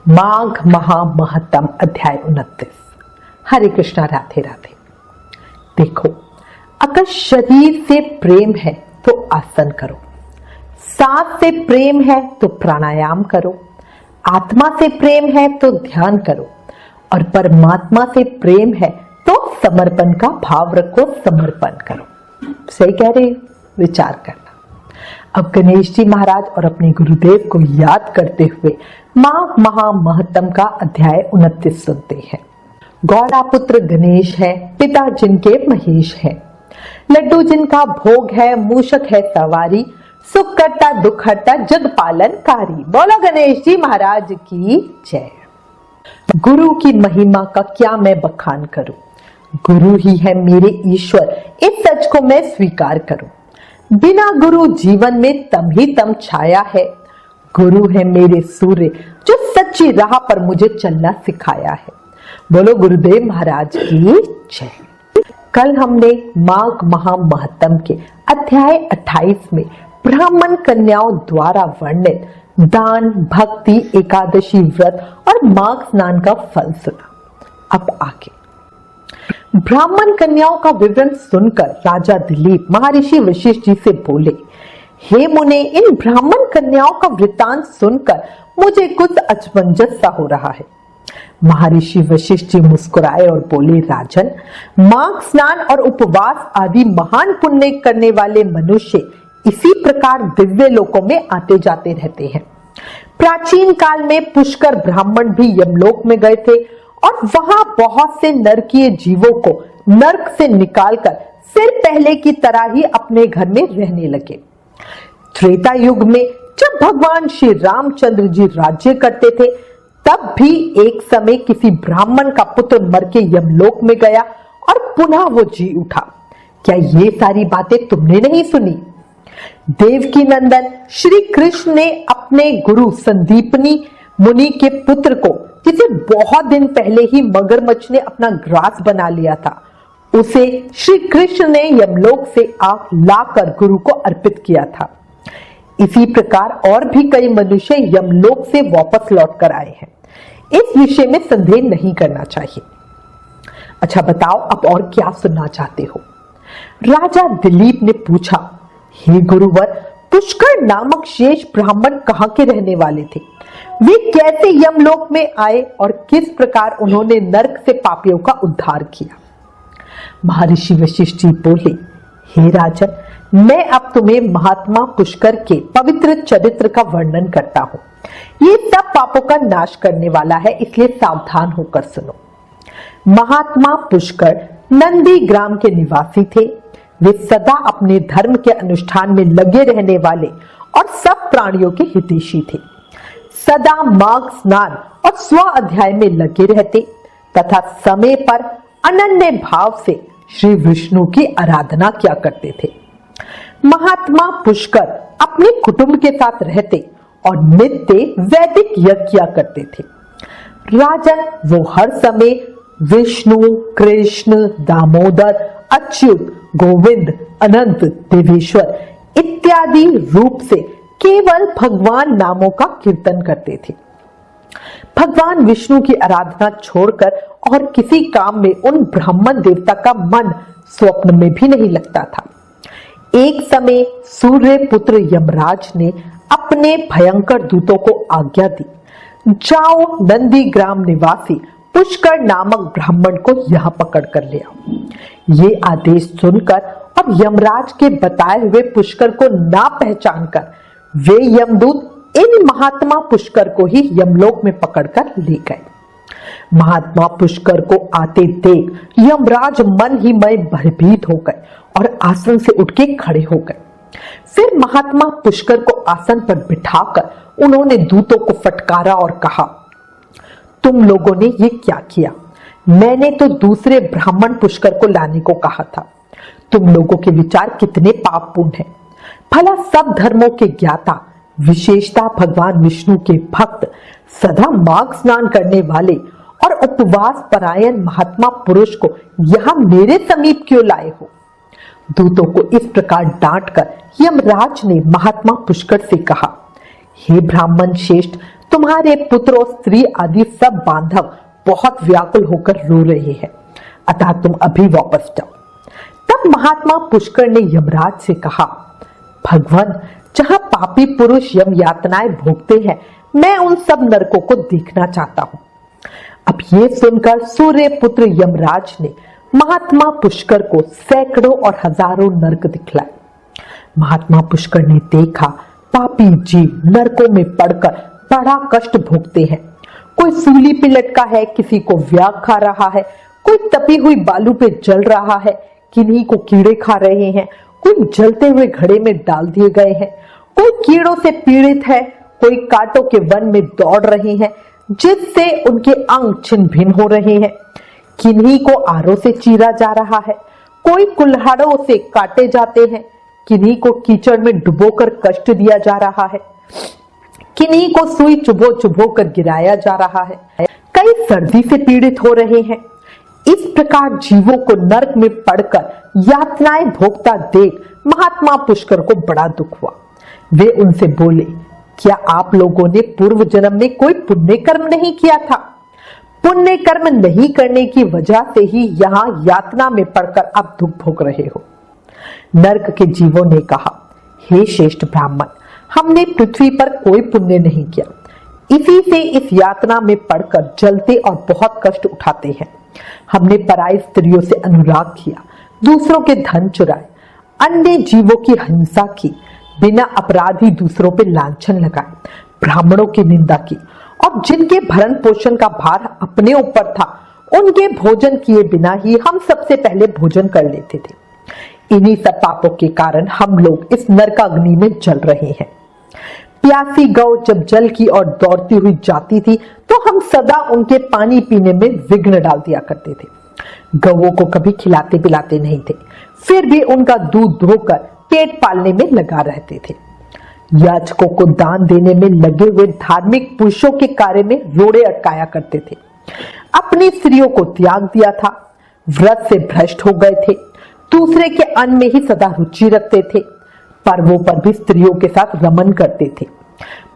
माघ महामहत्तम अध्याय 29। हरे कृष्णा, राधे राधे। देखो, अगर शरीर से प्रेम है तो आसन करो, सांस से प्रेम है तो प्राणायाम करो, आत्मा से प्रेम है तो ध्यान करो और परमात्मा से प्रेम है तो समर्पण का भाव रखो, समर्पण करो। सही कह रहे हो? विचार करना। अब गणेश जी महाराज और अपने गुरुदेव को याद करते हुए माघ महामहत्तम का अध्याय 29 सुनते हैं। गौड़ा पुत्र गणेश है, पिता जिनके महेश है, लड्डू जिनका भोग है, मूषक है सवारी, सुख करता दुख हरता जग पालनकारी। बोलो गणेश जी महाराज की जय। गुरु की महिमा का क्या मैं बखान करूं, गुरु ही है मेरे ईश्वर, इस सच को मैं स्वीकार करूं। बिना गुरु जीवन में तम ही तम छाया है, गुरु है मेरे सूर्य जो सच्ची राह पर मुझे चलना सिखाया है। बोलो गुरुदेव महाराज की जय। कल हमने माघ महामहत्तम के अध्याय 28 में ब्राह्मण कन्याओं द्वारा वर्णित दान, भक्ति, एकादशी व्रत और माघ स्नान का फल सुना। अब आगे ब्राह्मण कन्याओं का विवरण सुनकर राजा दिलीप महर्षि वशिष्ठ जी से बोले, हे मुने, इन ब्राह्मण कन्याओं का वृत्तांत सुनकर मुझे कुछ असमंजस सा हो रहा है। महर्षि वशिष्ठ जी मुस्कुराए और बोले, राजन, माघ स्नान और उपवास आदि महान पुण्य करने वाले मनुष्य इसी प्रकार दिव्य लोकों में आते जाते रहते हैं। प्राचीन काल में पुष्कर ब्राह्मण भी यमलोक में गए थे और वहां बहुत से नरकीय जीवों को नरक से निकालकर फिर पहले की तरह ही अपने घर में रहने लगे। त्रेता युग में जब भगवान श्री रामचंद्र जी राज्य करते थे, तब भी एक समय किसी ब्राह्मण का पुत्र मर के यमलोक में गया और पुनः वो जी उठा। क्या ये सारी बातें तुमने नहीं सुनी? देवकी नंदन श्री कृष्ण ने अपने गुरु संदीपनी मुनि के पुत्र को, जिसे बहुत दिन पहले ही मगरमच्छ ने अपना ग्रास बना लिया था, उसे श्री कृष्ण ने यमलोक से आग लाकर गुरु को अर्पित किया था। इसी प्रकार और भी कई मनुष्य यमलोक से वापस लौट कर आए हैं। इस विषय में संदेह नहीं करना चाहिए। अच्छा बताओ, अब और क्या सुनना चाहते हो? राजा दिलीप ने पूछा, हे गुरुवर, पुष्कर नामक शेष ब्राह्मण कहाँ के रहने वाले थे? वे कैसे यमलोक में आए और किस प्रकार उन्होंने नरक से पापियों का उद्धार किया? महर्षि वशिष्ठ जी बोले, हे राजन, मैं अब तुम्हें महात्मा पुष्कर के पवित्र चरित्र का वर्णन करता हूँ। ये सब पापों का नाश करने वाला है, इसलिए सावधान होकर सुनो। महात्मा पुष्कर नंदी ग्राम के निवासी थे। वे सदा अपने धर्म के अनुष्ठान में लगे रहने वाले और सब प्राणियों के हितैषी थे। सदा माघ स्नान और स्व अध्याय में लगे रहते तथा समय पर अनन्य भाव से श्री विष्णु की आराधना किया करते थे। महात्मा पुष्कर अपने कुटुंब के साथ रहते और नित्य वैदिक यज्ञ किया करते थे। राजन, वो हर समय विष्णु, कृष्ण, दामोदर, अच्युत, गोविंद, अनंत, देवेश्वर इत्यादि रूप से केवल भगवान नामों का कीर्तन करते थे। भगवान विष्णु की आराधना छोड़कर और किसी काम में उन ब्राह्मण देवता का मन स्वप्न में भी नहीं लगता था। एक समय सूर्य पुत्र यमराज ने अपने भयंकर दूतों को आज्ञा दी, जाओ नंदी ग्राम निवासी पुष्कर नामक ब्राह्मण को यहाँ पकड़ कर ले आओ। ये आदेश सुनकर और यमराज के बताए हुए पुष्कर को ना पहचानकर वे यमदूत इन महात्मा पुष्कर को ही यमलोक में पकड़कर ले गए। महात्मा पुष्कर को आते देख यमराज मन ही में भयभीत हो गए और आसन से उठ के खड़े हो गए। फिर महात्मा पुष्कर को आसन पर बिठाकर उन्होंने दूतों को फटकारा और कहा, तुम लोगों ने ये क्या किया? मैंने तो दूसरे ब्राह्मण पुष्कर को लाने को कहा था। तुम लोगों के विचार कितने पापपूर्ण हैं। भला सब धर्मों के ज्ञाता, विशेषता भगवान विष्णु के भक्त, सदा माघ स्नान करने वाले और उपवास परायण महात्मा पुरुष को यहाँ मेरे समीप क्यों लाए हो? दूतों को इस प्रकार डांटकर यमराज ने महात्मा पुष्कर से कहा, हे ब्राह्मण श्रेष्ठ, तुम्हारे पुत्र और स्त्री आदि सब बांधव बहुत व्याकुल होकर रो रहे हैं, अतः तुम अभी वापस जाओ। तब महात्मा पुष्कर ने यमराज से कहा, भगवान, जहां पापी पुरुष यम यातनाएं भोगते हैं, मैं उन सब नरकों को देखना चाहता हूं। अब ये सुनकर सूर्य पुत्र यमराज ने महात्मा पुष्कर को सैकड़ों और हजारों नरक दिखलाए। महात्मा पुष्कर ने देखा पापी जीव नरकों में पड़कर बड़ा कष्ट भोगते हैं। कोई सूली पे लटका है, किसी को व्याग खा रहा है, कोई तपी हुई बालू पे जल रहा है, किन्हीं को कीड़े खा रहे हैं, कोई जलते हुए घड़े में डाल दिए गए हैं, कोई कीड़ों से पीड़ित है, कोई कांटों के वन में दौड़ रहे हैं जिससे उनके अंग छिन्न भिन्न हो रहे हैं, किन्हीं को आरों से चीरा जा रहा है, कोई कुल्हाड़ों से काटे जाते हैं, किन्हीं को कीचड़ में डुबोकर कष्ट दिया जा रहा है, किन्हीं को सुई चुभो चुभो कर गिराया जा रहा है, कई सर्दी से पीड़ित हो रहे हैं। इस प्रकार जीवों को नरक में पड़कर यातनाएं भोगता देख महात्मा पुष्कर को बड़ा दुख हुआ। वे उनसे बोले, क्या आप लोगों ने पूर्व जन्म में कोई पुण्य कर्म नहीं किया था? पुण्य कर्म नहीं करने की वजह से ही यहाँ यातना में पड़कर आप दुख भोग रहे हो। नरक के जीवों ने कहा, हे श्रेष्ठ ब्राह्मण, हमने पृथ्वी पर कोई पुण्य नहीं किया, इसी से इस यातना में पड़कर जलते और बहुत कष्ट उठाते हैं। हमने पराई स्त्रियों से अनुराग किया, दूसरों के धन चुराए, अन्य जीवों की हिंसा की, बिना अपराधी दूसरों पे लांछन लगाए, ब्राह्मणों की निंदा की और जिनके भरण पोषण का भार अपने ऊपर था उनके भोजन किए बिना ही हम सबसे पहले भोजन कर लेते थे। इन्हीं सब पापों के कारण हम लोग इस नरकाग्नि में जल रहे हैं। प्यासी गौ जब जल की ओर दौड़ती हुई जाती थी तो हम सदा उनके पानी पीने में विघ्न डाल दिया करते थे। गौओं को कभी खिलाते पिलाते नहीं थे, फिर भी उनका दूध धोकर पेट पालने में लगा रहते थे। याचकों को दान देने में लगे हुए धार्मिक पुरुषों के कार्य में रोड़े अटकाया करते थे। अपनी स्त्रियों को त्याग दिया था, व्रत से भ्रष्ट हो गए थे, दूसरे के अन्न में ही सदा रुचि रखते थे, पर्वों पर भी स्त्रियों के साथ रमन करते थे।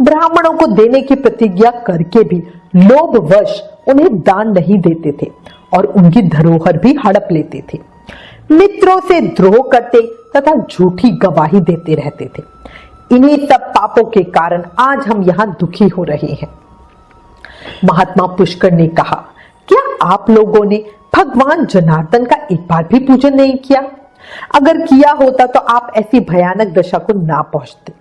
ब्राह्मणों को देने की प्रतिज्ञा करके भी लोभवश उन्हें दान नहीं देते थे और उनकी धरोहर भी हड़प लेते थे। मित्रों से द्रोह करते तथा झूठी गवाही देते रहते थे। इन्हीं सब पापों के कारण आज हम यहाँ दुखी हो रहे हैं। महात्मा पुष्कर ने कहा, क्या आप लोगों ने भगवान जनार्दन का एक बार भी पूजन नहीं किया? अगर किया होता तो आप ऐसी भयानक दशा को ना पहुंचते।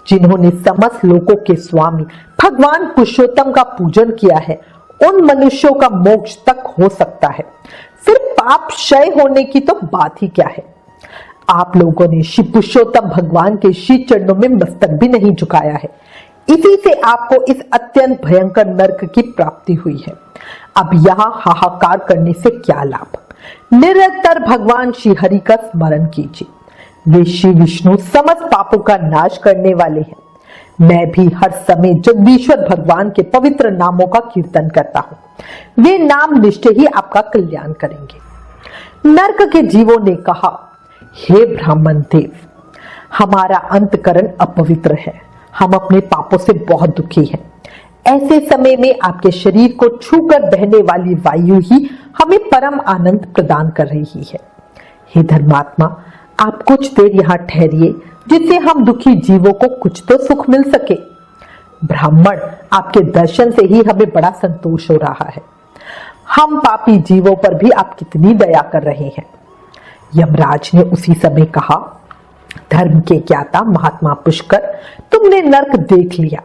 जिन्होंने समस्त लोकों के स्वामी भगवान पुरुषोत्तम का पूजन किया है उन मनुष्यों का मोक्ष तक हो सकता है, फिर पाप क्षय होने की तो बात ही क्या है। आप लोगों ने श्री पुरुषोत्तम भगवान के श्री चरणों में मस्तक भी नहीं झुकाया है, इसी से आपको इस अत्यंत भयंकर नरक की प्राप्ति हुई है। अब यहाँ हाहाकार करने से क्या लाभ? निरंतर भगवान श्री हरि का स्मरण कीजिए। वे श्री विष्णु समस्त पापों का नाश करने वाले हैं। मैं भी हर समय जगदीश्वर भगवान के पवित्र नामों का कीर्तन करता हूँ। वे नाम निश्चय ही आपका कल्याण करेंगे। नरक के जीवों ने कहा, हे ब्राह्मण देव, हमारा अंतकरण अपवित्र है, हम अपने पापों से बहुत दुखी हैं। ऐसे समय में आपके शरीर को छूकर बहने वाली वायु ही हमें परम आनंद प्रदान कर रही है। हे धर्मात्मा, आप कुछ देर यहाँ ठहरिए, जिससे हम दुखी जीवों को कुछ तो सुख मिल सके। ब्राह्मण, आपके दर्शन से ही हमें बड़ा संतोष हो रहा है। हम पापी जीवों पर भी आप कितनी दया कर रहे हैं। यमराज ने उसी समय कहा, धर्म के ज्ञाता महात्मा पुष्कर, तुमने नरक देख लिया,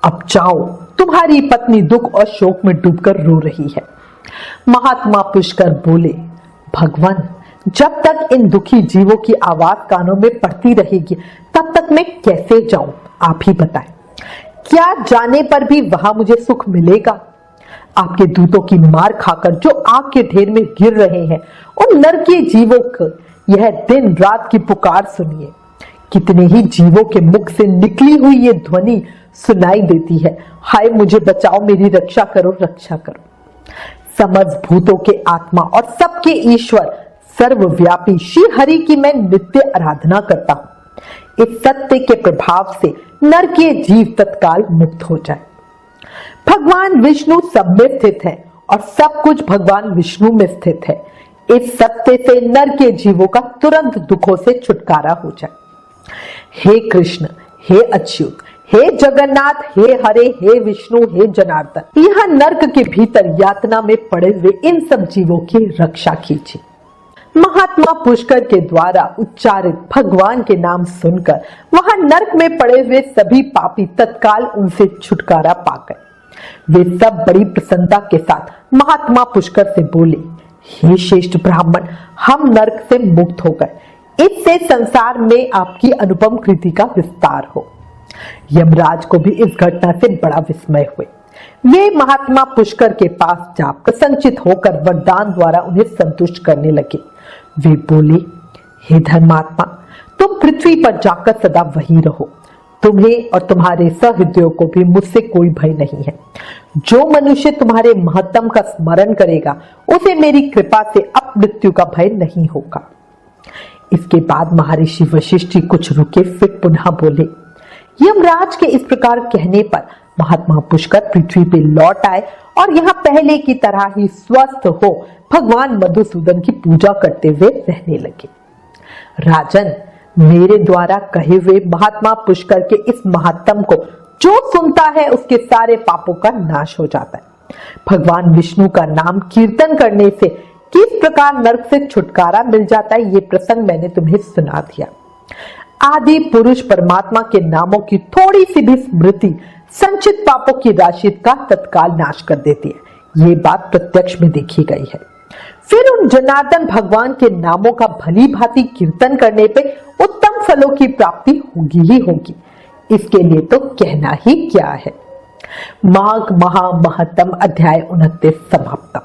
अब जाओ, तुम्हारी पत्नी दुख और शोक में डूबकर रो रही है। महात्मा पुष्कर बोले, भगवान, जब तक इन दुखी जीवों की आवाज कानों में पड़ती रहेगी तब तक मैं कैसे जाऊं, आप ही बताएं। क्या जाने पर भी वहां मुझे सुख मिलेगा? आपके दूतों की मार खाकर जो आग के ढेर में गिर रहे हैं उन नरकीय जीवों को यह दिन रात की पुकार सुनिए। कितने ही जीवों के मुख से निकली हुई ये ध्वनि सुनाई देती है, हाय मुझे बचाओ, मेरी रक्षा करो, रक्षा करो। समस्त भूतों के आत्मा और सबके ईश्वर सर्वव्यापी श्री हरि की मैं नित्य आराधना करता हूँ। इस सत्य के प्रभाव से नरकीय जीव तत्काल मुक्त हो जाए। भगवान विष्णु सब में स्थित है और सब कुछ भगवान विष्णु में स्थित है। इस सत्य से नर के जीवों का तुरंत दुखों से छुटकारा हो जाए। हे कृष्ण, हे अच्युत, हे जगन्नाथ, हे हरे, हे विष्णु, हे जनार्दन, यह नर्क के भीतर यातना में पड़े हुए इन सब जीवों की रक्षा कीजिए। महात्मा पुष्कर के द्वारा उच्चारित भगवान के नाम सुनकर वहां नर्क में पड़े हुए सभी पापी तत्काल उनसे छुटकारा पा गए। वे सब बड़ी प्रसन्नता के साथ महात्मा पुष्कर से बोले, हे श्रेष्ठ ब्राह्मण, हम नर्क से मुक्त हो गए। इससे संसार में आपकी अनुपम कृति का विस्तार हो। यमराज को भी इस घटना से बड़ा विस्मय हुए। वे महात्मा पुष्कर के पास जा प्रसन्नचित होकर वरदान द्वारा उन्हें संतुष्ट करने लगे। वे बोले, हे धर्मात्मा, तुम पृथ्वी पर जाकर सदा वहीं रहो। तुम्हें और तुम्हारे सहृदयों को भी मुझसे कोई भय नहीं है। जो मनुष्य तुम्हारे महत्तम का स्मरण करेगा उसे मेरी कृपा से अब मृत्यु का भय नहीं होगा। इसके बाद महर्षि वशिष्ठ जी कुछ रुके, फिर पुनः बोले। यमराज के इस प्रकार कहने पर महात्मा पुष्कर पृथ्वी पे लौट आए और यहाँ पहले की तरह ही स्वस्थ हो भगवान मधुसूदन की पूजा करते हुए रहने लगे। राजन, मेरे द्वारा कहे हुए महात्मा पुष्कर के इस महात्म को जो सुनता है उसके सारे पापों का नाश हो जाता है। भगवान विष्णु का नाम कीर्तन करने से किस प्रकार नरक से छुटकारा मिल जाता है, ये प्रसंग मैंने तुम्हें सुना दिया। आदि पुरुष परमात्मा के नामों की थोड़ी सी भी स्मृति संचित पापों की राशि का तत्काल नाश कर देती है। ये बात प्रत्यक्ष में देखी गई है। फिर उन जनार्दन भगवान के नामों का भली भांति कीर्तन करने पे उत्तम फलों की प्राप्ति होगी ही होगी। इसके लिए तो कहना ही क्या है। माघ महामहत्तम अध्याय 29 समाप्त।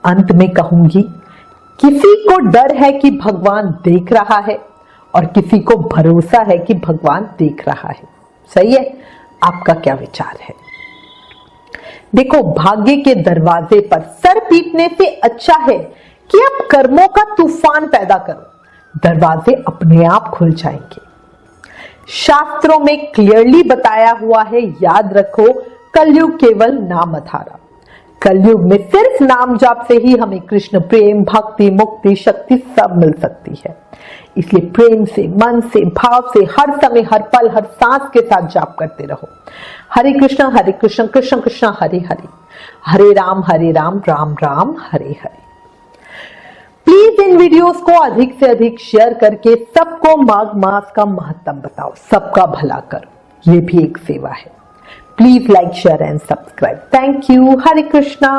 अंत में कहूंगी, किसी को डर है कि भगवान देख रहा है और किसी को भरोसा है कि भगवान देख रहा है। सही है? आपका क्या विचार है? देखो, भाग्य के दरवाजे पर सर पीटने से अच्छा है कि आप कर्मों का तूफान पैदा करो। दरवाजे अपने आप खुल जाएंगे। शास्त्रों में क्लियरली बताया हुआ है, याद रखो, कलयुग केवल नाम अधारा। कलयुग में सिर्फ नाम जाप से ही हमें कृष्ण प्रेम, भक्ति, मुक्ति, शक्ति सब मिल सकती है। इसलिए प्रेम से, मन से, भाव से हर समय, हर पल, हर सांस के साथ जाप करते रहो। हरे कृष्ण कृष्ण कृष्ण हरे हरे, हरे Ram Ram Ram Hare Hare. Please in videos को अधिक से अधिक शेयर करके सबको माघ मास का महत्व बताओ, सबका भला करो। ये भी एक सेवा है। Please like, share and subscribe. Thank you. Hare Krishna.